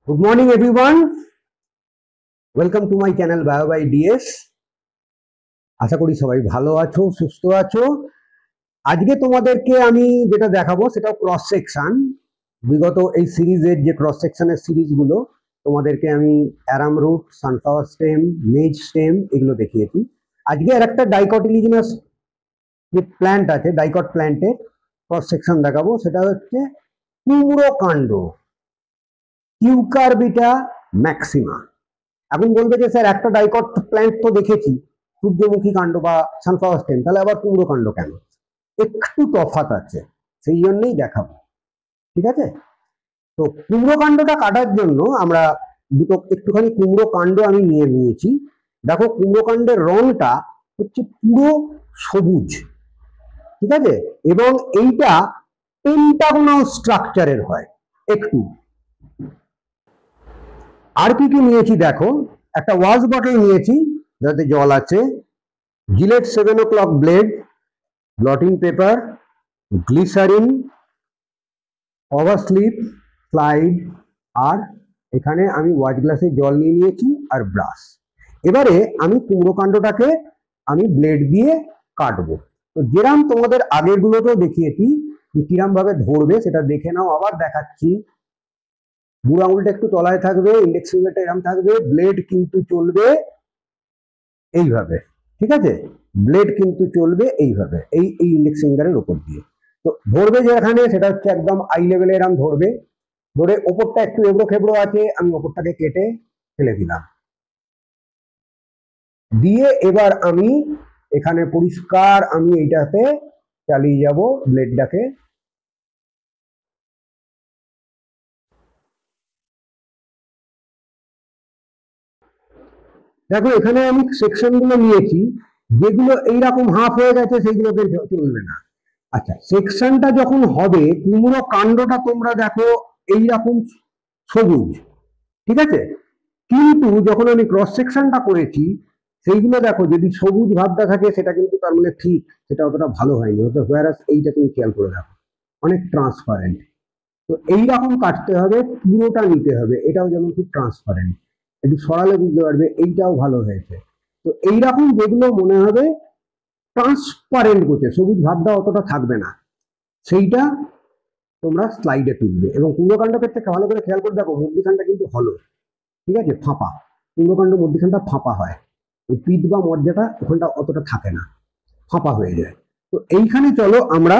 Good morning everyone. Welcome to my channel Bio by DS. আশা করি সবাই ভালো আছো, সুস্থ আছো। আজকে তোমাদেরকে আমি যেটা দেখাবো সেটা ক্রস সেকশন। বিগত এই সিরিজের যে ক্রস সেকশনের সিরিজগুলো তোমাদেরকে আমি অ্যারাম রুট, সানফ্লাওয়ার স্টেম, মেজ স্টেম এগুলো দেখিয়েছি। আজকে আর একটা ডাইকটিলিজিনাস যে প্ল্যান্ট আছে, ডাইকট প্ল্যান্টের ক্রস সেকশন দেখাবো। সেটা হচ্ছে কুমড়ো কাণ্ড, কিউকারবিটা ম্যাক্সিমা। এখন বলবে যে স্যার একটা ডাইকট প্ল্যান্ট তো দেখেছি, সূর্যমুখী কাণ্ড বা সানফ্লাওয়ার স্টেম, তাহলে আবার কুমড়ো কাণ্ড কেন? একটু তফাৎ আছে, সেই জন্যই দেখাবো। ঠিক আছে, তো কুমড়ো কাণ্ডটা কাটার জন্য আমরা দুটো একটুখানি কুমড়ো কাণ্ড আমি নিয়ে নিয়েছি। দেখো কুমড়ো কাণ্ডের রংটা হচ্ছে পুরো সবুজ, ঠিক আছে, এবং এইটা পেন্টাগোনাল স্ট্রাকচারের হয়। একটু আর কি কি নিয়েছি দেখো, একটা ওয়াশ বটল নিয়েছি যাতে জল আছে, Gillette 7 o'clock blade, blotting paper, glycerine, cover slip, slide, আর এখানে আমি ওয়াচ গ্লাসে জল নিয়ে নিয়েছি আর ব্রাশ। এবারে আমি কুমড়ো কাণ্ডটাকে আমি ব্লেড দিয়ে কাটবো। তো যেরাম তোমাদের আগের গুলোতেও দেখিয়েছি কিরম ভাবে ধরবে সেটা দেখে নাও, আবার দেখাচ্ছি। বুড়ো আঙুলটা একটু তলায় থাকবে, ইন্ডেক্স ফিঙ্গারটা এরম থাকবে, ব্লেড কিন্তু চলবে এইভাবে, ঠিক আছে, ব্লেড কিন্তু চলবে এইভাবে, এই এই ইন্ডেক্স ফিঙ্গারের উপর দিয়ে। তো ধরবে যেখানে সেটা হচ্ছে একদম আই লেভেলে এরম ধরবে, ধরে ওপরটা একটু এবড়ো খেবড়ো আছে, আমি ওপরটাকে কেটে ফেলে দিলাম, দিয়ে এবার আমি এখানে পরিষ্কার আমি এইটাতে চালিয়ে যাব ব্লেডটাকে। দেখো এখানে আমি সেকশন গুলো নিয়েছি, যেগুলো এইরকম হাফ হয়ে গেছে সেইগুলোকে চলবে না। আচ্ছা, সেকশনটা যখন হবে, কুমড়ো কাণ্ডটা তোমরা দেখো এইরকম সবুজ, ঠিক আছে, কিন্তু যখন আমি ক্রস সেকশনটা করেছি সেইগুলো দেখো যদি সবুজ ভাবটা থাকে সেটা কিন্তু তার মানে ঠিক, সেটা অতটা ভালো হয়নি, ওটা হোয়ারাস এইটা তুমি খেয়াল করে দেখো অনেক ট্রান্সপারেন্ট। তো এইরকম কাটতে হবে, পুরোটা নিতে হবে, এটাও যেমন খুব ট্রান্সপারেন্ট, একটু সরালে বুঝতে পারবে এইটাও ভালো হয়েছে। তো এইরকম যেগুলো মনে হবে ট্রান্সপারেন্ট করছে, সবুজ ভাবটা অতটা থাকবে না, সেইটা তোমরা স্লাইডে তুলবে। এবং কুমড়োকাণ্ড ক্ষেত্রে ভালো করে খেয়াল করে দেখো মধ্যিখানটা কিন্তু হলো, ঠিক আছে, ফাঁপা। কুমড়োকাণ্ড মধ্যিখানটা ফাঁপা হয়, ওই পিঠ বা মজ্জাটা ওখানটা অতটা থাকে না, ফাঁপা হয়ে যায়। তো এইখানে চলো আমরা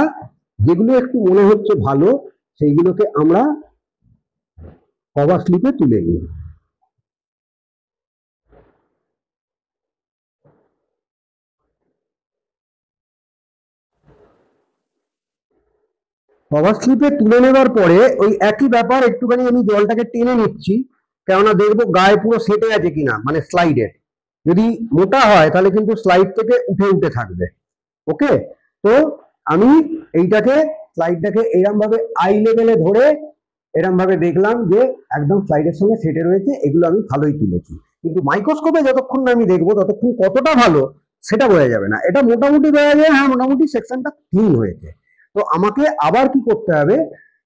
যেগুলো একটু মনে হচ্ছে ভালো সেইগুলোকে আমরা কভার স্লিপে তুলে নিই। কভার স্লিপে তুলে নেবার পরে ওই একই ব্যাপার, একটুখানি আমি জলটাকে টেনে নিচ্ছি, কেননা দেখবো গায়ে পুরো সেটে আছে কিনা, মানে স্লাইডের যদি মোটা হয় তাহলে কিন্তু স্লাইড থেকে উঠে উঠে থাকবে। ওকে, তো আমি এইটাকে স্লাইডটাকে এরম ভাবে আই লেভেলে ধরে এরম ভাবে দেখলাম যে একদম স্লাইডের সঙ্গে সেটে রয়েছে, এগুলো আমি ভালোই তুলেছি। কিন্তু মাইক্রোস্কোপে যতক্ষণ না আমি দেখবো ততক্ষণ কতটা ভালো সেটা বোঝা যাবে না। এটা মোটামুটি বোঝা যায়, হ্যাঁ মোটামুটি সেকশনটা ক্লিন হয়েছে। তো আমাকে আবার কি করতে হবে,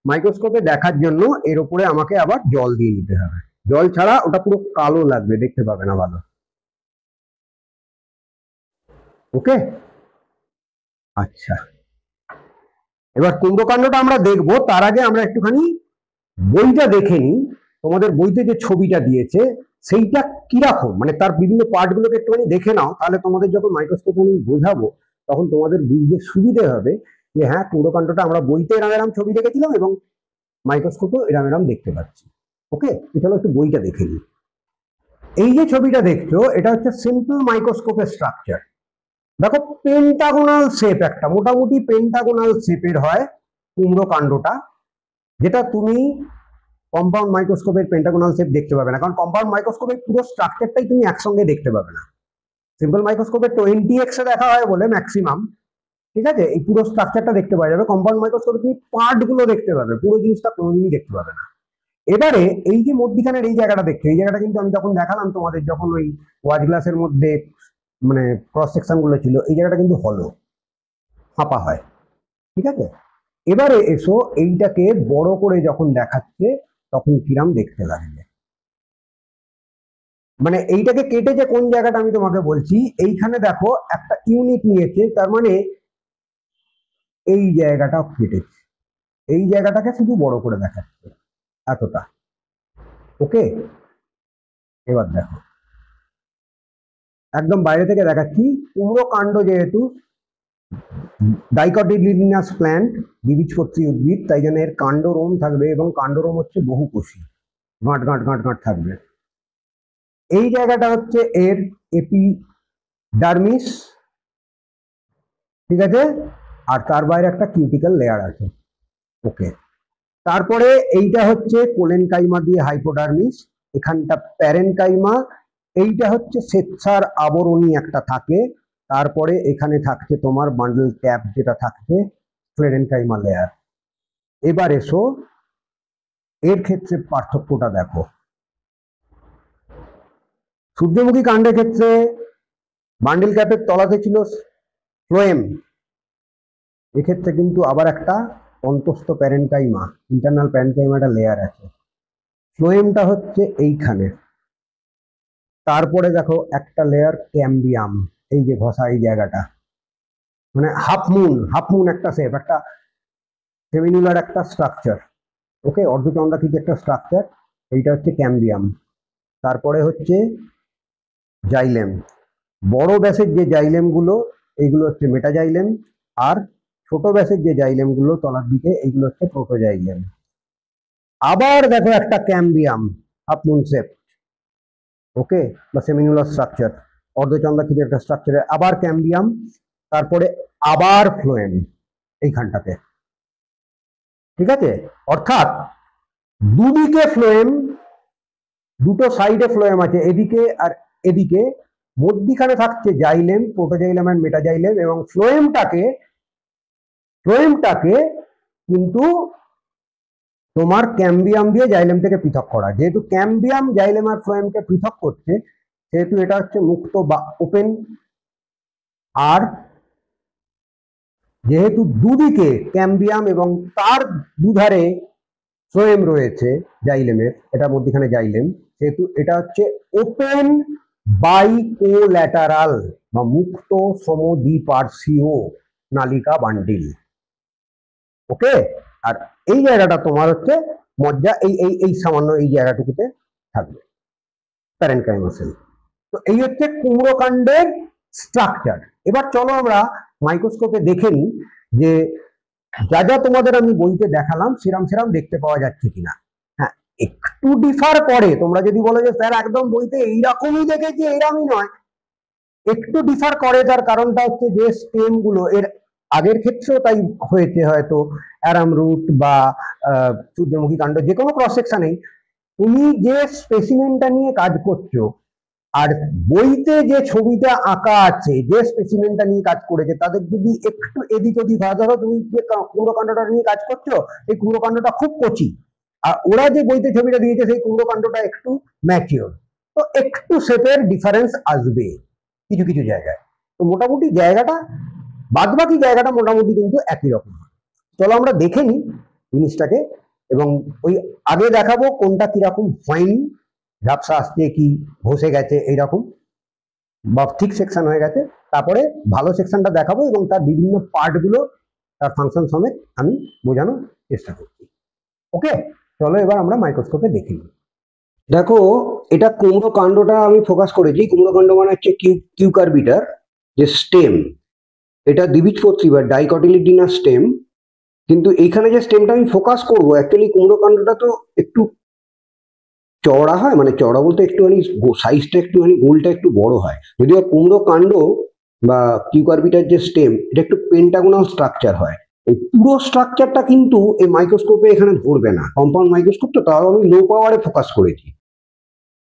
মাইক্রোস্কোপে দেখার জন্য এর উপরে আমাকে আবার জল দিয়ে নিতে হবে, জল ছাড়া ওটা পুরো কালো লাগবে, দেখতে পাবে না ভালো। ওকে, আচ্ছা, এবার কুম্ভকাণ্ডটা আমরা দেখবো, তার আগে আমরা একটুখানি বইটা দেখে নিই। তোমাদের বইতে যে ছবিটা দিয়েছে সেইটা কিরকম, মানে তার বিভিন্ন পার্ট গুলোকে একটুখানি দেখে নাও, তাহলে তোমাদের যখন মাইক্রোস্কোপে আমি বোঝাবো তখন তোমাদের বুঝতে সুবিধে হবে যে হ্যাঁ কুম্ভকাণ্ডটা আমরা বইতে এরম এরম ছবি দেখেছিলাম এবং মাইক্রোস্কোপেও এরম এরম দেখতে পাচ্ছি। ওকে, চলো একটু বইটা দেখে নিই। এই যে ছবিটা দেখছো এটা হচ্ছে সিম্পল মাইক্রোস্কোপের স্ট্রাকচার। দেখো পেন্টাগোনাল শেপ, একটা মোটামুটি পেন্টাগোনাল শেপের হয় কুমড়ো কাণ্ডটা, যেটা তুমি কম্পাউন্ড মাইক্রোস্কোপের পেন্টাগোনাল শেপ দেখতে পাবে না, কারণ কম্পাউন্ড মাইক্রোস্কোপের পুরো স্ট্রাকচারটাই তুমি একসঙ্গে দেখতে পাবে না। সিম্পল মাইক্রোস্কোপে 20x এ দেখা হয় বলে ম্যাক্সিমাম, ঠিক আছে, এই পুরো স্ট্রাকচারটা দেখতে পাওয়া যাবে। কম্পাউন্ড মাইক্রোস্কোপে তুমি পার্ট গুলো দেখতে পাবে, পুরো জিনিসটা কোনোদিনই দেখতে পাবে না। এবারে এই যে মধ্যিখানের এই জায়গাটা দেখছো, এই জায়গাটা কিন্তু আমি যখন দেখালাম তোমাদের, যখন ওই ওয়াচ গ্লাসের মধ্যে মানে ক্রস সেকশন গুলো ছিল, এই জায়গাটা কিন্তু হলো, ফাঁপা হয়, ঠিক আছে। এবারে এসো এইটাকে বড় করে যখন দেখাচ্ছে তখন কিরাম দেখতে লাগবে। মানে এইটাকে কেটে যে কোন জায়গাটা আমি তোমাকে বলছি, এইখানে দেখো একটা ইউনিট নিয়েছে, তার মানে এই জায়গাটা কেটেছে, এই জায়গাটাকে শুধু বড় করে দেখাচ্ছে এতটা। ওকে, এবার দেখো একদম বাইরে থেকে দেখাচ্ছি। কুমড়ো কাণ্ড যেহেতু ডাইকটিলিডিনাস প্ল্যান্ট, দ্বিবীজপত্রী উদ্ভিদ, তাই জন্য এর কাণ্ডরোম থাকবে এবং কাণ্ডরোম হচ্ছে বহুকোষী, গাঁট গাঁট গাঁট গাঁট থাকবে। এই জায়গাটা হচ্ছে এর এপিডার্মিস, ঠিক আছে, আর তার বাইরে একটা কিউটিক্যাল লেয়ার আছে। ওকে, তারপরে এইটা হচ্ছে কোলেনকাইমা দিয়ে হাইপোডার্মিস, এখানটা প্যারেনকাইমা, এইটা হচ্ছে শ্বেতসার আবরণী একটা থাকে, তারপরে এখানে থাকছে তোমার বান্ডল ক্যাপ যেটা থাকছে স্ক্লেরেনকাইমা লেয়ার। এবার এসো এর ক্ষেত্রে পার্থক্যটা দেখো। সূর্যমুখী কাণ্ডের ক্ষেত্রে বান্ডেল ক্যাপের তলাতে ছিল ফ্লোয়েম, এক্ষেত্রে কিন্তু আবার একটা অন্তস্থ প্যারেনকাইমা, ইন্টারনাল প্যারেনকাইমা একটা লেয়ার আছে। ফ্লোয়েমটা হচ্ছে এইখানে, তারপরে দেখো একটা লেয়ার ক্যাম্বিয়াম, এই যে ঘষা এই জায়গাটা, মানে হাফ মুন একটা শেপ, একটা সেমিনুলার একটা স্ট্রাকচার। ওকে, অর্ধচন্দ্রাকৃতি একটা স্ট্রাকচার, এইটা হচ্ছে ক্যাম্বিয়াম। তারপরে হচ্ছে জাইলেম, বড় ব্যাসের যে জাইলেম গুলো এইগুলো হচ্ছে মেটাজাইলেম, আর ছোট ব্যাসের যে জাইলেম গুলো তলার দিকে এইগুলো হচ্ছে প্রোটোজাইলেম। আবার দেখো একটা ক্যাম্বিয়াম, হাফ মুন শেপ, ওকে, বা সেমিনুলার স্ট্রাকচার, অর্ধচন্দ্রাকৃতি একটা স্ট্রাকচারে আবার ক্যাম্বিয়াম, তারপরে আবার ফ্লোয়েম এইখানটাতে, ঠিক আছে। অর্থাৎ দুদিকে ফ্লোয়েম, দুটো সাইডে ফ্লোয়েম আছে, এদিকে আর এদিকে, মধ্যিখানে থাকছে জাইলেম, প্রোটোজাইলেম এন্ড মেটাজাইলেম, এবং ফ্লোয়েমটাকে কিন্তু তোমার ক্যাম্বিয়াম দিয়ে জাইলেম থেকে পৃথক করা। যেহেতু ক্যাম্বিয়াম জাইলেম আর ফ্লোয়েমকে পৃথক করছে, সেহেতু এটা হচ্ছে মুক্ত বা ওপেন। আর যেহেতু দুদিকে ক্যাম্বিয়াম এবং তার দুধারে ফ্লোয়েম রয়েছে জাইলেমের, এটা মধ্যখানে জাইলেম, সেহেতু এটা হচ্ছে ওপেন বাইকোল্যাটারাল বা মুক্ত সমদ্বিপার্শ্বীয় নালিকা বান্ডিল। ওকে, আর এই জায়গাটা তোমার হচ্ছে মজ্জা, এই এই এই সামান্য এই জায়গাটুকুতে থাকবে প্যারেনকাইমা সেল। তো এই হচ্ছে কুমড়ো কাণ্ডের স্ট্রাকচার। এবার চলো আমরা মাইক্রোস্কোপে দেখে নিই যে যা যা তোমাদের আমি বইতে দেখালাম সেরাম সেরাম দেখতে পাওয়া যাচ্ছে কিনা। হ্যাঁ, একটু ডিফার করে, তোমরা যদি বলো যে স্যার একদম বইতে এইরকমই দেখেছি, এইরকমই নয়, একটু ডিফার করে। তার কারণটা হচ্ছে যে স্টেম গুলো এর আগের ক্ষেত্রেও তাই হয়েছে, হয়তো অ্যারাম রুট বা সূর্যমুখী কাণ্ড যে কোনো ক্রস সেকশনেই তুমি যে স্পেসিমেনটা নিয়ে কাজ করছো আর বইতে যে ছবিটা আঁকা আছে যে স্পেসিমেনটা নিয়ে কাজ করেছে, তাদের যদি একটু এদিক ওদিক হয়, ধরো তুমি যে কুমড়োকাণ্ডটা নিয়ে কাজ করছো, এই কুমড়োকাণ্ডটা খুব কচি, আর ওরা যে বইতে ছবিটা দিয়েছে সেই কুমড়োকাণ্ডটা একটু ম্যাচিওর, তো একটু শেপের ডিফারেন্স আসবে কিছু কিছু জায়গায়। তো মোটামুটি জায়গাটা, বাদ বাকি জায়গাটা মোটামুটি কিন্তু একই রকম। চলো আমরা দেখে নিই জিনিসটাকে, এবং ওই আগে দেখাবো কোনটা কিরকম হয়নি, ঝাপসা আসছে কি ঘষে গেছে এইরকম, বা ঠিক সেকশন হয়ে গেছে, তারপরে ভালো সেকশনটা দেখাবো এবং তার বিভিন্ন পার্টগুলো তার ফাংশন সমেত আমি বোঝানোর চেষ্টা করছি। ওকে, চলো এবার আমরা মাইক্রোস্কোপে দেখি। দেখো, এটা কুমড়ো কাণ্ডটা আমি ফোকাস করেছি। কুমড়ো কাণ্ড মানে হচ্ছে কিউকারবিটার যে স্টেম, এটা দ্বিবীজপত্রী বা ডাইকটিলিডিনাস স্টেম। কিন্তু এইখানে যে স্টেমটা আমি ফোকাস করবো, অ্যাকচুয়ালি কুমড়ো কাণ্ডটা তো একটু চওড়া হয়, মানে চওড়া বলতে একটুখানি সাইজটা একটুখানি গোলটা একটু বড় হয়, যদিও কুমড়ো কাণ্ড বা কিউকারবিটার যে স্টেম এটা একটু পেন্টাগোনাল স্ট্রাকচার হয়। এই পুরো স্ট্রাকচারটা কিন্তু এই মাইক্রোস্কোপে এখানে ধরবে না, কম্পাউন্ড মাইক্রোস্কোপ তো, তাও আমি লো পাওয়ারে ফোকাস করেছি।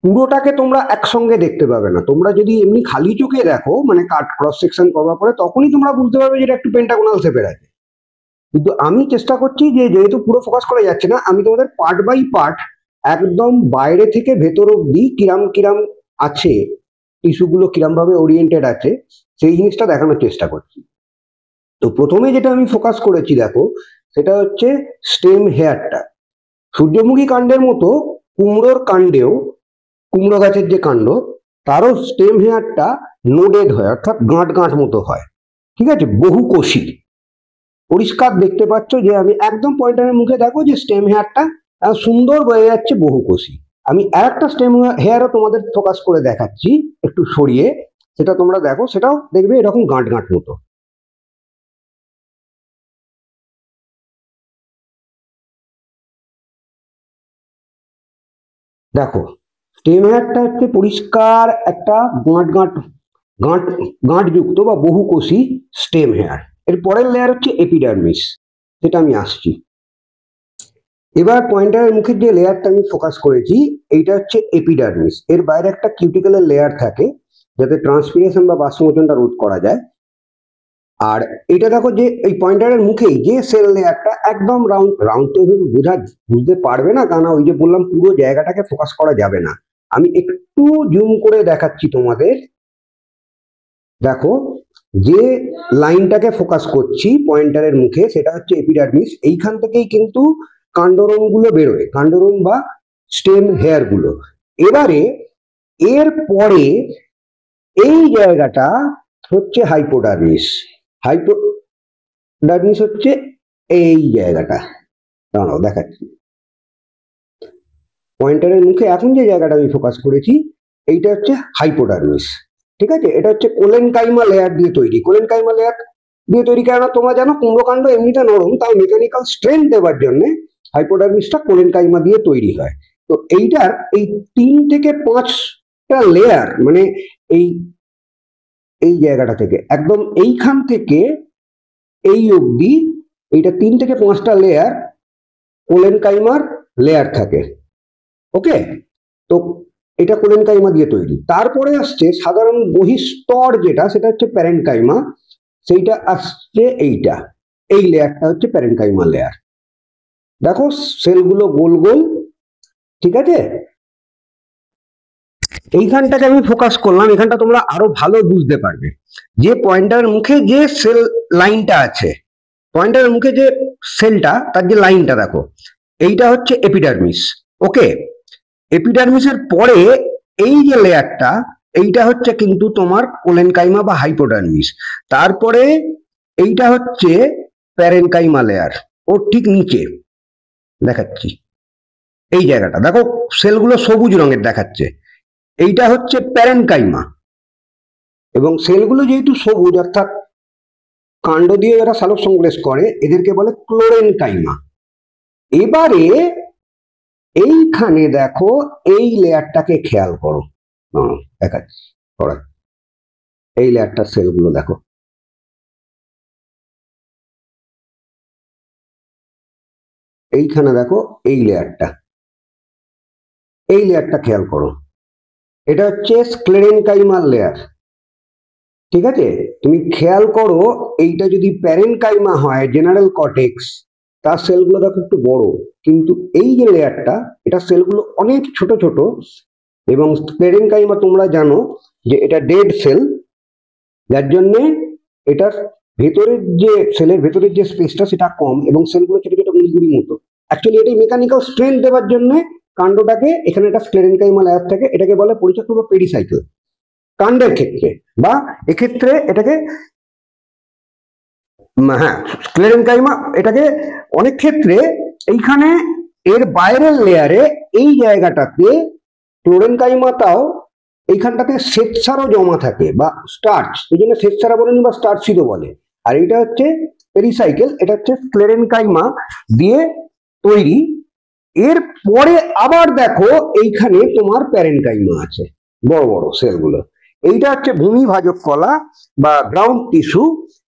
পুরোটাকে তোমরা একসঙ্গে দেখতে পাবে না, তোমরা যদি এমনি খালি চোখে দেখো, মানে কাট ক্রস সেকশন করবার পরে, তখনই তোমরা বুঝতে পারবে যে এটা একটু পেন্টাগোনাল শেপের আছে। কিন্তু আমি চেষ্টা করছি যে যেহেতু পুরো ফোকাস করা যাচ্ছে না, আমি তোমাদের পার্ট বাই পার্ট একদম বাইরে থেকে ভেতর অব্দি কিরাম কিরাম আছে, টিস্যুগুলো কিরাম ভাবে ওরিয়েন্টেড আছে, সেই জিনিসটা দেখানোর চেষ্টা করছি। তো প্রথমে যেটা আমি ফোকাস করেছি দেখো, সেটা হচ্ছে স্টেম হেয়ারটা। সূর্যমুখী কাণ্ডের মতো কুমড়োর কাণ্ডেও কুমড়ো গাছের যে কাণ্ড, তারও স্টেম হেয়ারটা নোডেড হয়, অর্থাৎ গাঁট গাঁট মতো হয়, ঠিক আছে, বহুকোষী। পরিষ্কার দেখতে পাচ্ছ যে আমি একদম পয়েন্টারের মুখে দেখো যে স্টেম হেয়ারটা সুন্দর বয়ে যাচ্ছে, বহুকোষী। আমি আর একটা স্টেম হেয়ারও তোমাদের ফোকাস করে দেখাচ্ছি একটু সরিয়ে, সেটা তোমরা দেখো, সেটাও দেখবে এরকম গাঁট গাঁট মতো। দেখো স্টেম হেয়ারটা হচ্ছে পরিষ্কার একটা গাঁট গাঁট গাঁট গাঁটযুক্ত বা বহুকোষী স্টেম হেয়ার। এর পরের লেয়ার হচ্ছে এপিডার্মিস, সেটা আমি আসছি। এবার পয়েন্টারের মুখের যে লেয়ারটা আমি ফোকাস করেছি, এইটা হচ্ছে এপিডার্মিস। এর বাইরে একটা কিউটিক্যালের লেয়ার থাকে যাতে ট্রান্সপিরেশন বা বাষ্পমোচনটা রোধ করা যায়। আর এটা দেখো যে এই পয়েন্টারের মুখেই যে সেল লেয়ারটা একদম রাউন্ড রাউন্ড তো বুঝতে পারবে না, কারণ ওই যে বললাম পুরো জায়গাটাকে ফোকাস করা যাবে না। আমি একটু জুম করে দেখাচ্ছি তোমাদের। দেখো যে লাইনটাকে ফোকাস করছি পয়েন্টারের মুখে, সেটা হচ্ছে এপিডার্মিস। এইখান থেকেই কিন্তু কাণ্ডরোম গুলো বেরোয়, কাণ্ডরোম বা স্টেম হেয়ার গুলো। এবারে এর পরে এই জায়গাটা হচ্ছে হাইপোডার্মিস। হাইপোডার্মিস হচ্ছে এই জায়গাটা, দাঁড়াও দেখাচ্ছি। পয়েন্টারের মুখে এখন যে জায়গাটা আমি ফোকাস করেছি, এইটা হচ্ছে হাইপোডার্মিস, ঠিক আছে। এটা হচ্ছে কোলেনকাইমা লেয়ার দিয়ে তৈরি। কোলেনকাইমা লেয়ার দিয়ে তৈরি, কেননা তোমরা জানো কুমড়োকাণ্ড এমনিতে নরম, তাও মেকানিক্যাল স্ট্রেংথ দেওয়ার জন্য হাইপোডার্মিসটা কোলেনকাইমা দিয়ে তৈরি হয়। তো এইটার এই 3 থেকে 5টা লেয়ার, মানে এই এই জায়গাটা থেকে একদম এইখান থেকে এই অবধি, এইটা 3 থেকে 5টা লেয়ার কোলেনকাইমার লেয়ার থাকে। ওকে, তো এটা কোলেনকাইমা দিয়ে তৈরি। তারপরে আসছে সাধারণ বহিস্তর যেটা, সেটা হচ্ছে প্যারেনকাইমা। সেইটা আসছে এইটা, এই লেয়ারটা হচ্ছে প্যারেনকাইমা লেয়ার। দেখো সেলগুলো গোল গোল, ঠিক আছে। এইখানটাকে আমি ফোকাস করলাম, এখানটা তোমরা আরো ভালো বুঝতে পারবে যে পয়েন্টারের মুখে যে সেল লাইনটা আছে, পয়েন্টারের মুখে যে সেলটা, তার যে লাইনটা দেখো, এইটা হচ্ছে এপিডার্মিস। ওকে, এপিডার্মিসের পরে এই যে লেয়ারটা, এইটা হচ্ছে কিন্তু তোমার কোলেনকাইমা বা হাইপোডার্মিস। তারপরে এইটা হচ্ছে প্যারেনকাইমা লেয়ার, ওর ঠিক নিচে দেখাচ্ছি এই জায়গাটা, দেখো সেলগুলো সবুজ রঙের দেখাচ্ছে, এইটা হচ্ছে প্যারেনকাইমা। এবং সেলগুলো যেহেতু সবুজ, অর্থাৎ কাণ্ড দিয়ে এরা সালোক সংশ্লেষ করে, এদেরকে বলে ক্লোরেনকাইমা। এবারে এইখানে দেখো এই লেয়ারটাকে খেয়াল করো, দেখাচ্ছি, এই লেয়ারটার সেলগুলো দেখো, এইখানে দেখো এই লেয়ারটা, এই লেয়ারটা খেয়াল করো, এটা হচ্ছে স্ক্লেরেনকাইমাল লেয়ার, ঠিক আছে। তুমি খেয়াল করো, এইটা যদি প্যারেনকাইমা হয়, জেনারেল কর্টেক্স, তার সেলগুলো দেখো একটু বড়, কিন্তু এই যে লেয়ারটা, এটা সেলগুলো অনেক ছোট ছোট। এবং স্ক্লেরেনকাইমা তোমরা জানো যে এটা ডেড সেল, যার জন্যে এটার ভেতরের যে সেলের ভেতরের যে স্পেসটা সেটা কম, এবং সেলগুলো ছোট ছোট গুড়ি মতো। অ্যাকচুয়ালি এটাই মেকানিক্যাল স্ট্রেংথ দেওয়ার জন্য কাণ্ডটাকে এখানে একটা স্ক্লেরেনকাইমা লেয়ার থাকে, এটাকে বলে পরিচক্র বা পেরিসাইকেল কাণ্ডের ক্ষেত্রে, বা এক্ষেত্রে এটাকে, হ্যাঁ স্ক্লেরেনকাইমা, এটাকে অনেক ক্ষেত্রে এইখানে এর বাইরের লেয়ারে এই জায়গাটাতে ক্লোরেনকাইমাটাও এইখানটাতে শ্বেতসারও জমা থাকে বা স্টার্চ, এই জন্য শ্বেতসারা বলেনি বা স্টার্চিডও বলে। আর এটা হচ্ছে পেরিসাইকেল, এটা হচ্ছে স্ক্লেরেনকাইমা দিয়ে তৈরি। এর পরে আবার দেখো এইখানে তোমার প্যারেনকাইমা আছে, বড় বড় সেলগুলো। এইটা হচ্ছে ভূমিভাজক কলা বা গ্রাউন্ড টিস্যু,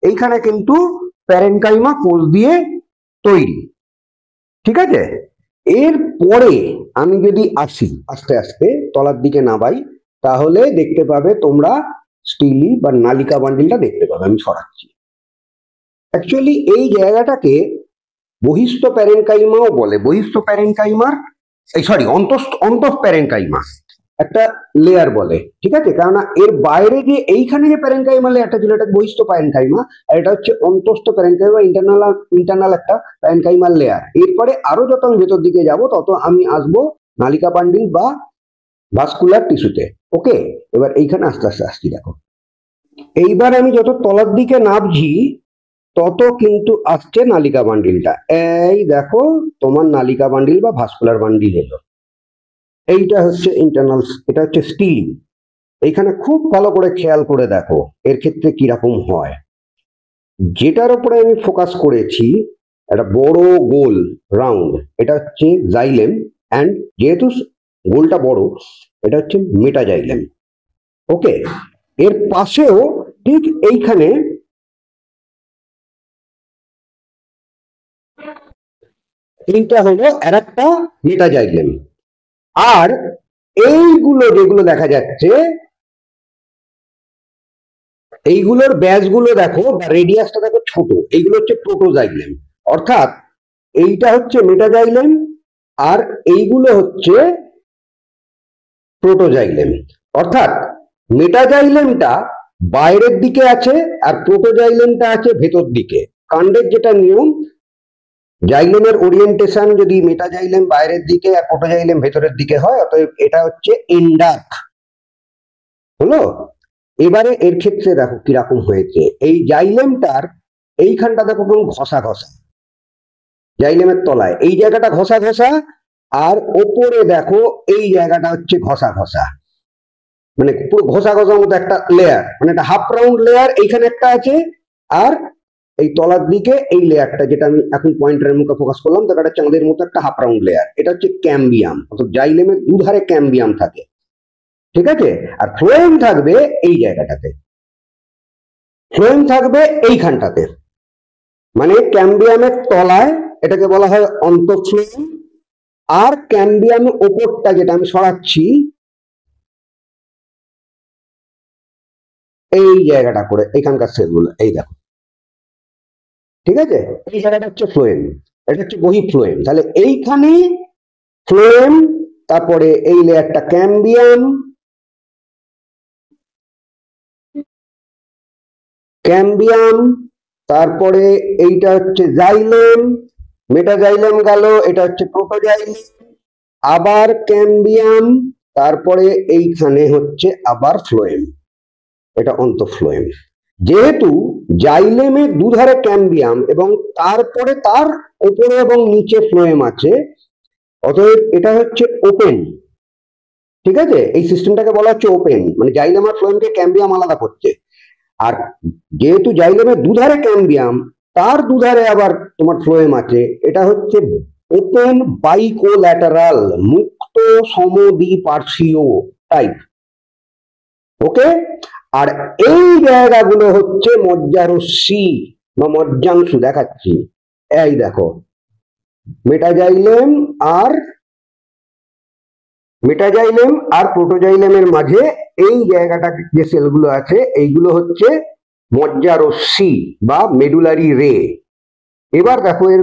এইখানে কিন্তু প্যারেনকাইমা কোষ দিয়ে তৈরি, ঠিক আছে। এর পরে আমি যদি আসি আস্তে আস্তে তলার দিকে নামাই, তাহলে দেখতে পাবে তোমরা স্টিলি বা নালিকা বান্ডিলটা দেখতে পাবে। আমি সরাচ্ছি। অ্যাকচুয়ালি এই জায়গাটাকে বহিস্থ প্যারেনকাইমাও বলে। বহিস্থ প্যারেনকাইমার সরি অন্তঃ প্যারেনকাইমা একটা লেয়ার বলে, ঠিক আছে। কেননা এর বাইরে যে এইখানে যে প্যারেনকাইমা লেয়ারটা ছিল, এটা বহিস্থ প্যারেনকাইমা, আর এটা হচ্ছে অন্তস্থ প্যারেনকাইমা, ইন্টারনাল একটা প্যারেনকাইমার লেয়ার। এরপরে আরো যত আমি ভেতর দিকে যাব, তত আমি আসবো নালিকা বান্ডিল বা ভাস্কুলার টিস্যুতে। ওকে, এবার এইখানে আস্তে আস্তে আসছি দেখো। এইবার আমি যত তলার দিকে নামছি তত কিন্তু আসছে নালিকা বান্ডিলটা। এই দেখো তোমার নালিকা বান্ডিল বা ভাস্কুলার বান্ডিল এলো। এইটা হচ্ছে ইন্টারনাল, এটা হচ্ছে স্টিল। এইখানে খুব ভালো করে খেয়াল করে দেখো এর ক্ষেত্রে কিরকম হয়। যেটার উপরে আমি ফোকাস করেছি একটা বড় গোল রাউন্ড, এটা হচ্ছে জাইলেম, অ্যান্ড যেহেতু গোলটা বড় এটা হচ্ছে মেটাজাইলেম। ওকে, এর পাশেও ঠিক এইখানে এইটা হলো আর একটা মেটাজাইলেম। আর এইগুলো যেগুলো দেখা যাচ্ছে এইগুলোর ব্যাসগুলো দেখো বা রেডিয়াসটা দেখো ছোট, এইগুলো হচ্ছে প্রোটোজাইলেম। অর্থাৎ এইটা হচ্ছে মেটাজাইলেম আর এইগুলো হচ্ছে প্রোটোজাইলেম। অর্থাৎ মেটাজাইলেমটা বাইরের দিকে আছে আর প্রোটোজাইলেমটা আছে ভেতর দিকে। কাণ্ডের যেটা নিয়ম, জাইলেমের ওরিয়েন্টেশন যদি মেটাজাইলেম বাইরের দিকে আর প্রোটোজাইলেম ভেতরের দিকে হয়, অতএব এটা হচ্ছে ইন্ডাক হলো। এবারে এর ক্ষেত্রে দেখো কিরকম হয়েছে, এই জাইলেমটার এইখানটা দেখো কেমন ঘষা ঘষা, জাইলেমের তলায় এই জায়গাটা ঘষা ঘষা, আর ওপরে দেখো এই জায়গাটা হচ্ছে ঘষা ঘষা, মানে পুরো ঘষা ঘষার মতো একটা লেয়ার, মানে একটা হাফ রাউন্ড লেয়ার এইখানে একটা আছে। আর এই তলার দিকে এই লেয়ারটা যেটা আমি এখন পয়েন্টারের মুখে ফোকাস করলাম, তার একটা চাঁদের মতো একটা হাফ রাউন্ড লেয়ার, এটা হচ্ছে ক্যাম্বিয়াম। অর্থাৎ জাইলেমের দুধারে ক্যাম্বিয়াম থাকে, ঠিক আছে। আর ফ্লোয়েম থাকবে এই জায়গাটাতে, ফ্লোয়েম থাকবে এইখানটাতে, মানে ক্যাম্বিয়ামের তলায় এটাকে বলা হয় অন্তঃফ্লোয়েম। আর ক্যাম্বিয়ামের ওপরটা যেটা আমি সরাচ্ছি এই জায়গাটা করে এইখানকার সেলগুলো এই দেখো, ঠিক আছে। এই জায়গাটা হচ্ছে ফ্লোয়েম, এটা হচ্ছে বহি ফ্লোয়েম। তাহলে এইখানে ফ্লোয়েম, তারপরে এই লেয়ারটা ক্যাম্বিয়াম, ক্যাম্বিয়াম, তারপরে এইটা হচ্ছে জাইলেম, মেটাজাইলেম গেল, এটা হচ্ছে প্রোটোজাইলেম, আবার ক্যাম্বিয়াম, তারপরে এইখানে হচ্ছে আবার ফ্লোয়েম, এটা অন্তঃফ্লোয়েম। যেহেতু জাইলেমের দুধারে ক্যাম্বিয়াম এবং তারপরে তার উপরে এবং নিচে ফ্লোয়েম আছে, অতএব এটা হচ্ছে ওপেন, ঠিক আছে। এই সিস্টেমটাকে বলা হচ্ছে ওপেন, মানে জাইলেম আর ফ্লোয়েমকে ক্যাম্বিয়াম আলাদা করছে। আর যেহেতু জাইলেমের দুধারে ক্যাম্বিয়াম, তার দুধারে আবার তোমার ফ্লোয়েম আছে, এটা হচ্ছে ওপেন বাইকোল্যাটারাল, মুক্ত সমদ্বিপার্শ্বীয় টাইপ। ওকে, আর এই জায়গাগুলো হচ্ছে মজ্জারশ্মি বা মজ্জাংশু, দেখাচ্ছি এই দেখো, মেটাজাইলেম আর প্রোটোজাইলেমের মাঝে এই জায়গাটা যে সেলগুলো আছে এইগুলো হচ্ছে মজ্জারশ্মি বা মেডুলারি রে। এবার দেখো এর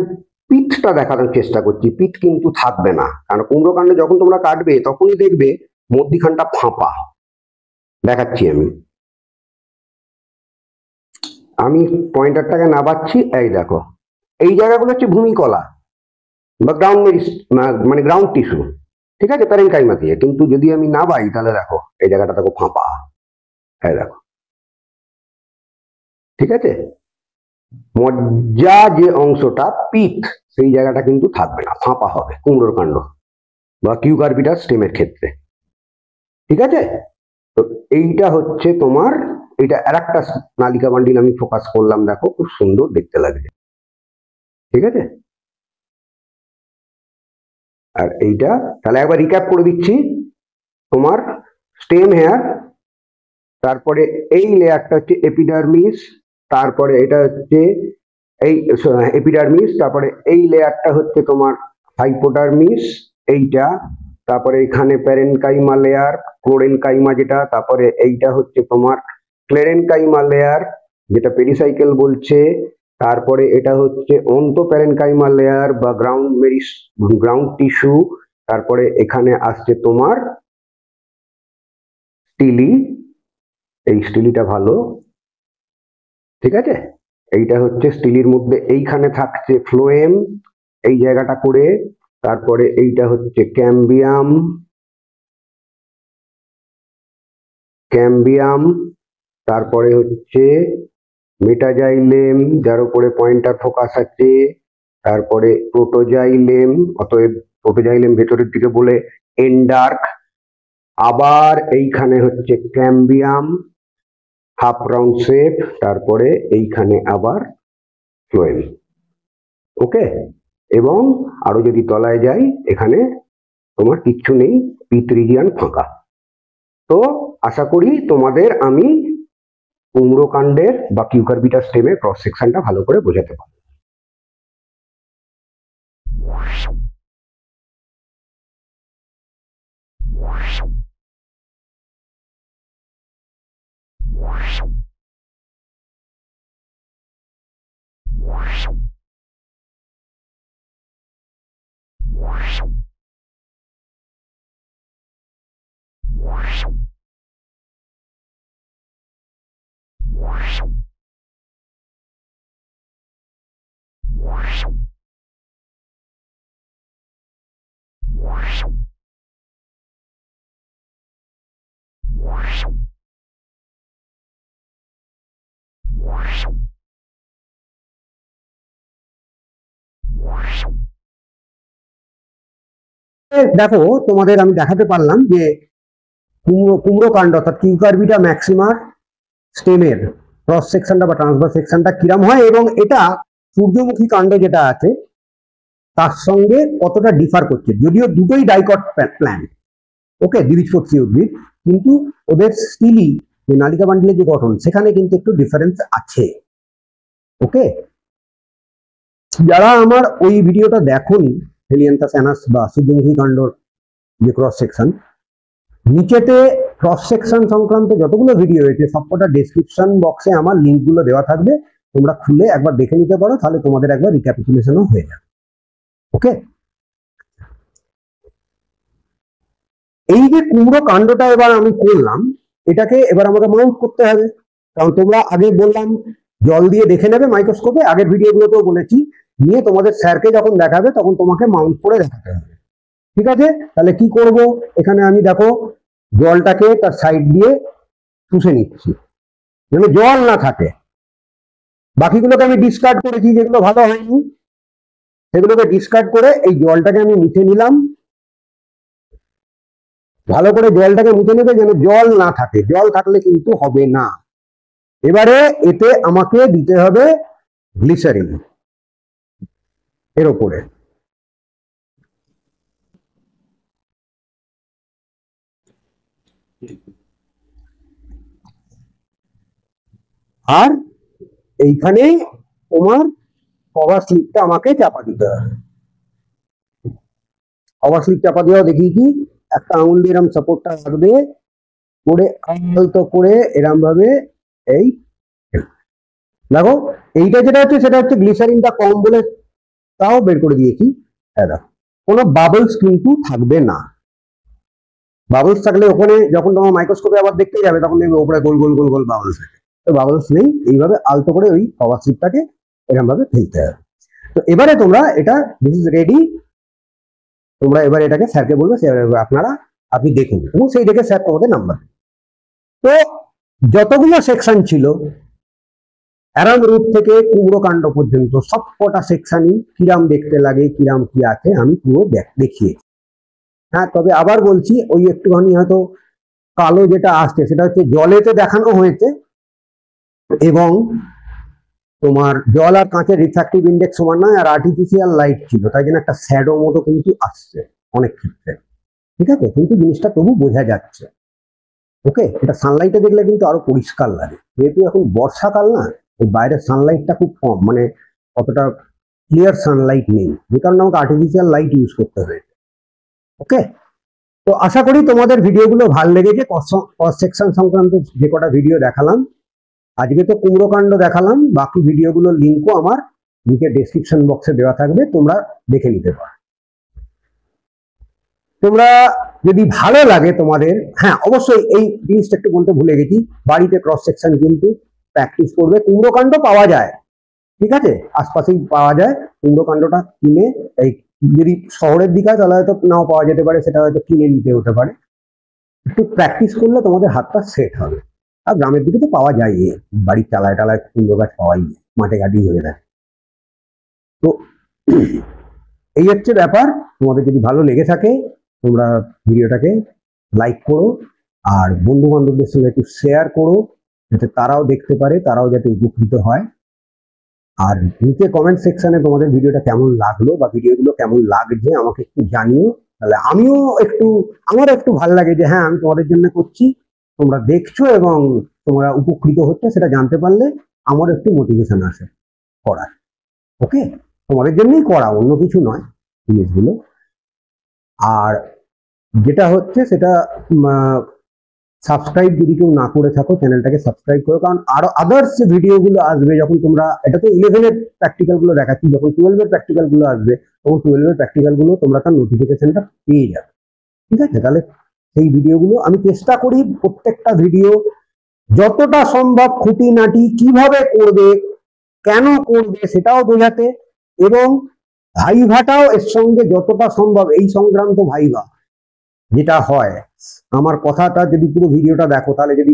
পিঠটা দেখানোর চেষ্টা করছি, পিঠ কিন্তু থাকবে না, কারণ কুমড়োকাণ্ড যখন তোমরা কাটবে তখনই দেখবে মধ্যিখানটা ফাঁপা। দেখাচ্ছি আমি পয়েন্টারটাকে নাবাচ্ছি, এই দেখো এই জায়গাগুলো হচ্ছে ভূমিকলা বা গ্রাউন্ড মানে গ্রাউন্ড টিস্যু, ঠিক আছে, প্যারেনকাইমা দিয়ে। কিন্তু যদি আমি নাবাই তাহলে দেখো এই জায়গাটা দেখো ফাঁপা, এই দেখো, ঠিক আছে। মজ্জা যে অংশটা পিঠ, সেই জায়গাটা কিন্তু থাকবে না, ফাঁপা হবে কুমড়োর কাণ্ড বা কিউকারপিটাস স্টেমের ক্ষেত্রে, ঠিক আছে। তো এইটা হচ্ছে তোমার, এটা আর একটা নালিকা বান্ডিল আমি ফোকাস করলাম, দেখো খুব সুন্দর দেখতে লাগছে, ঠিক আছে। আর এইটা তাহলে একবার রিক্যাপ করে দিচ্ছি, তোমার স্টেম হেয়ার, তারপরে এই লেয়ারটা হচ্ছে এপিডার্মিস, তারপরে এটা হচ্ছে এই এপিডার্মিস, তারপরে এই লেয়ারটা হচ্ছে তোমার হাইপোডার্মিস এইটা, তারপরে এখানে প্যারেনকাইমা লেয়ার, ক্লোরেনকাইমা যেটা, তারপরে এইটা হচ্ছে তোমার ক্লেরেনকাইমা লেয়ার যেটা পেরিসাইকেল বলছে, তারপরে এটা হচ্ছে অন্তঃপ্যারেনকাইমা লেয়ার বা গ্রাউন্ড টিস্যু, তারপরে এখানে আসছে তোমার স্টিলি, এই স্টিলিটা ভালো, ঠিক আছে। এইটা হচ্ছে স্টিলির মধ্যে এইখানে থাকছে ফ্লোয়েম এই জায়গাটা করে, তারপরে এইটা হচ্ছে ক্যাম্বিয়াম, ক্যাম্বিয়াম, তারপরে হচ্ছে মেটাজাইলেম যার উপরে পয়েন্টার ফোকাস আছে, তারপরে প্রোটোজাইলেম, অতএব প্রোটোজাইলেম ভেতরের দিকে বলে এন্ডার্ক, আবার এইখানে হচ্ছে ক্যাম্বিয়াম হাফ রাউন্ড শেপ, তারপরে এইখানে আবার ফ্লোয়েম। ওকে, এবং আরো যদি তলায় যাই এখানে তোমার কিচ্ছু নেই, পিথ রিজিয়ন ফাঁকা। তো আশা করি তোমাদের আমি কুমড়ো কাণ্ডের বা কিউকারবিটা স্টেমের ক্রস সেকশনটা ভালো করে বোঝাতে পারবো। দেখো তোমাদের আমি দেখাতে পারলাম যে কুমড়ো কাণ্ড অর্থাৎ কিউকারবিটা ম্যাক্সিমার স্টেমের ক্রস সেকশনটা বা ট্রান্সভার্স সেকশনটা কিরম হয়, এবং এটা সূর্যমুখী কাণ্ড যেটা আছে তার সঙ্গে কতটা ডিফার করছে। যদিও দুটোই ডাইকট প্ল্যান্ট, ওকে, দ্বিবীজপত্রী উদ্ভিদ, কিন্তু ওদের স্টিলি যে নালিকা বান্ডিলের যে গঠন সেখানে কিন্তু একটু ডিফারেন্স আছে। ওকে, যারা আমার ওই ভিডিওটা দেখোনি হেলিয়ান্থাস অ্যানাস বা সূর্যমুখী কাণ্ডর যে ক্রস সেকশন, নিচেতে ক্রস সেকশন সংক্রান্ত যতগুলো ভিডিও হয়েছে সবকটা ডেসক্রিপশন বক্সে আমার লিঙ্কগুলো দেওয়া থাকবে, তোমরা খুলে একবার দেখে নিতে পারো, তাহলে তোমাদের একবার রিক্যাপিচুলেশনও হয়ে যাবে। ওকে, এই যে কুমড়ো কাণ্ডটা এবার আমি করলাম, এটাকে এবার আমাকে মাউন্ট করতে হবে। কারণ তোমরা আগে বললাম জল দিয়ে দেখে নেবে মাইক্রোস্কোপে, আগের ভিডিওগুলোতেও বলেছি, নিয়ে তোমাদের স্যারকে যখন দেখাবে তখন তোমাকে মাউন্ট করে দেখাতে হবে। ঠিক আছে, তাহলে কি করব, এখানে আমি দেখো জলটাকে তার সাইড দিয়ে শুষে নিচ্ছি যেন জল না থাকে। বাকিগুলোকে আমি ডিসকার্ড করেছি, যেগুলো ভালো হয়নি সেগুলোকে ডিসকার্ড করে এই জলটাকে আমি মুছে নিলাম। ভালো করে জলটাকে মুছে নেবে যেন জল না থাকে, জল থাকলে কিন্তু হবে না। এবারে এতে আমাকে দিতে হবে গ্লিসারিন এর ওপরে। আর এইখানে তোমার কভার স্লিপটা আমাকে চাপা দিতে হবে। কভার স্লিপ চাপা দেওয়া দেখিয়েছি, একটা আঙুল দিয়ে এরম সাপোর্টটা রাখবে, করে আলতো করে এরম ভাবে এই দেখো, এইটা যেটা হচ্ছে সেটা হচ্ছে গ্লিসারিনটা কম বলে তাও বের করে দিয়েছি। হ্যাঁ, দেখো কোনো বাবলস কিন্তু থাকবে না। বাবলস থাকলে ওখানে যখন তোমার মাইক্রোস্কোপে আবার দেখতে যাবে তখন দেখবে ওপরে গোল গোল গোল গোল বাবলস আছে, তো বাবলস নেই। এইভাবে আলতো করে ওই কভার স্লিপটাকে এরকম ভাবে ফেলতে হবে। তো এবারে তোমরা এটা দিস ইজ রেডি, তোমরা এবার এটাকে স্যারকে বলবে, আপনি দেখুন, এবং সেই দেখে স্যার তোমাদের নাম্বার। তো যতগুলো সেকশন ছিল অ্যারাম রুট থেকে কুমড়ো কাণ্ড পর্যন্ত সব কটা সেকশনই কিরাম দেখতে লাগে, কিরাম কি আছে আমি পুরো দেখিয়েছি। হ্যাঁ, তবে আবার বলছি, ওই একটুখানি হয়তো কালো যেটা আসছে সেটা হচ্ছে জলেতে দেখানো হয়েছে, এবং তোমার জল আর কাঁচের রিফ্র্যাক্টিভ ইন্ডেক্স সমান নয়, আর আর্টিফিশিয়াল লাইট ছিল তাই জন্য একটা শ্যাডো মতো কিন্তু আসছে অনেক ক্ষেত্রে। ঠিক আছে, কিন্তু জিনিসটা তবু বোঝা যাচ্ছে। ওকে, এটা সানলাইটে দেখলে কিন্তু আরো পরিষ্কার লাগে, যেহেতু এখন বর্ষাকাল না, ওই বাইরের সানলাইটটা খুব কম, মানে অতটা ক্লিয়ার সানলাইট নেই, যে কারণে আমাকে আর্টিফিশিয়াল লাইট ইউজ করতে হয়েছে। ওকে, তো আশা করি তোমাদের ভিডিওগুলো ভালো লেগেছে। ক্রস সেকশন সংক্রান্ত যে কটা ভিডিও দেখালাম, আজকে তো কুমড়ো কাণ্ড দেখালাম, বাকি ভিডিওগুলোর লিঙ্কও আমার নিচে ডেসক্রিপশন বক্সে দেওয়া থাকবে, তোমরা দেখে নিতে পারো। তোমরা যদি ভালো লাগে তোমাদের, হ্যাঁ অবশ্যই এই জিনিসটা একটু বলতে ভুলে গেছি, বাড়িতে ক্রস সেকশন কিন্তু প্র্যাকটিস করবে। কুমড়ো কাণ্ড পাওয়া যায়, ঠিক আছে, আশপাশেই পাওয়া যায়। কুমড়ো কাণ্ডটা কিনে, এই যদি শহরের দিকে হয় তাহলে হয়তো নাও পাওয়া যেতে পারে, সেটা হয়তো কিনে নিতে হতে পারে। একটু প্র্যাকটিস করলে তোমাদের হাতটা সেট হবে। আর গ্রামের দিকে তো পাওয়া যায়, বাড়ির চালায় টালায় কুমড়ো গাছ পাওয়াই যায়, মাঠে ঘাটি হয়ে যায়। তো এই হচ্ছে ব্যাপার। তোমাদের যদি ভালো লেগে থাকে তোমরা ভিডিওটাকে লাইক করো, আর বন্ধু বান্ধবদের সঙ্গে একটু শেয়ার করো, যাতে তারাও দেখতে পারে, তারাও যাতে উপকৃত হয়। আর নিচে কমেন্ট সেকশনে তোমাদের ভিডিওটা কেমন লাগলো বা ভিডিওগুলো কেমন লাগছে আমাকে একটু জানিও, তাহলে আমিও একটু, আমারও একটু ভালো লাগে যে হ্যাঁ আমি তোমাদের জন্য করছি, তোমরা দেখছো এবং তোমরা উপকৃত হচ্ছে, সেটা জানতে পারলে আমার একটু মোটিভেশন আসে করার। ওকে, তোমাদের জন্যই করা, অন্য কিছু নয় জিনিসগুলো। আর যেটা হচ্ছে সেটা সাবস্ক্রাইব যদি কেউ না করে থাকো চ্যানেলটাকে সাবস্ক্রাইব করো, কারণ আরো আদার্স ভিডিওগুলো আসবে যখন তোমরা, এটা তো 11-এর প্র্যাকটিক্যালগুলো দেখাচ্ছি, যখন 12-এর প্র্যাকটিক্যালগুলো আসবে তখন 12-এর প্র্যাকটিক্যালগুলো তোমরা তার নোটিফিকেশনটা পেয়ে যাবে। ঠিক আছে, তাহলে সেই ভিডিওগুলো আমি চেষ্টা করি প্রত্যেকটা ভিডিও যতটা সম্ভব খুঁটিনাটি কিভাবে করবে, কেন করবে সেটাও বোঝাতে, এবং ভাইভাটাও এর সঙ্গে যতটা সম্ভব এই সংক্রান্ত ভাইভা যেটা হয়, আমার কথাটা যদি পুরো ভিডিওটা দেখো, তাহলে যদি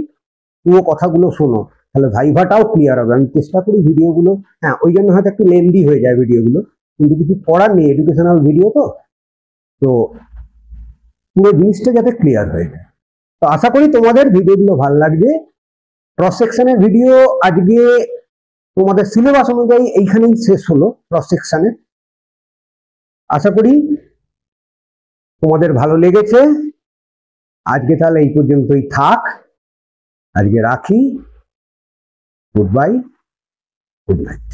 পুরো কথাগুলো শোনো তাহলে ভাইভাটাও ক্লিয়ার হবে। আমি চেষ্টা করি ভিডিওগুলো, হ্যাঁ ওই জন্য হয়তো একটু লেন্দি হয়ে যায় ভিডিওগুলো, কিন্তু কিছু করার নেই, এডুকেশনাল ভিডিও তো পুরো জিনিসটা যাতে ক্লিয়ার হয়ে যায়। তো আশা করি তোমাদের ভিডিওগুলো ভালো লাগবে। ক্রস সেকশনের ভিডিও আজকে তোমাদের সিলেবাস অনুযায়ী এইখানেই শেষ হলো ক্রস সেকশনের। আশা করি তোমাদের ভালো লেগেছে। আজকে তাহলে এই পর্যন্তই থাক, আজকে রাখি। Good bye, good night.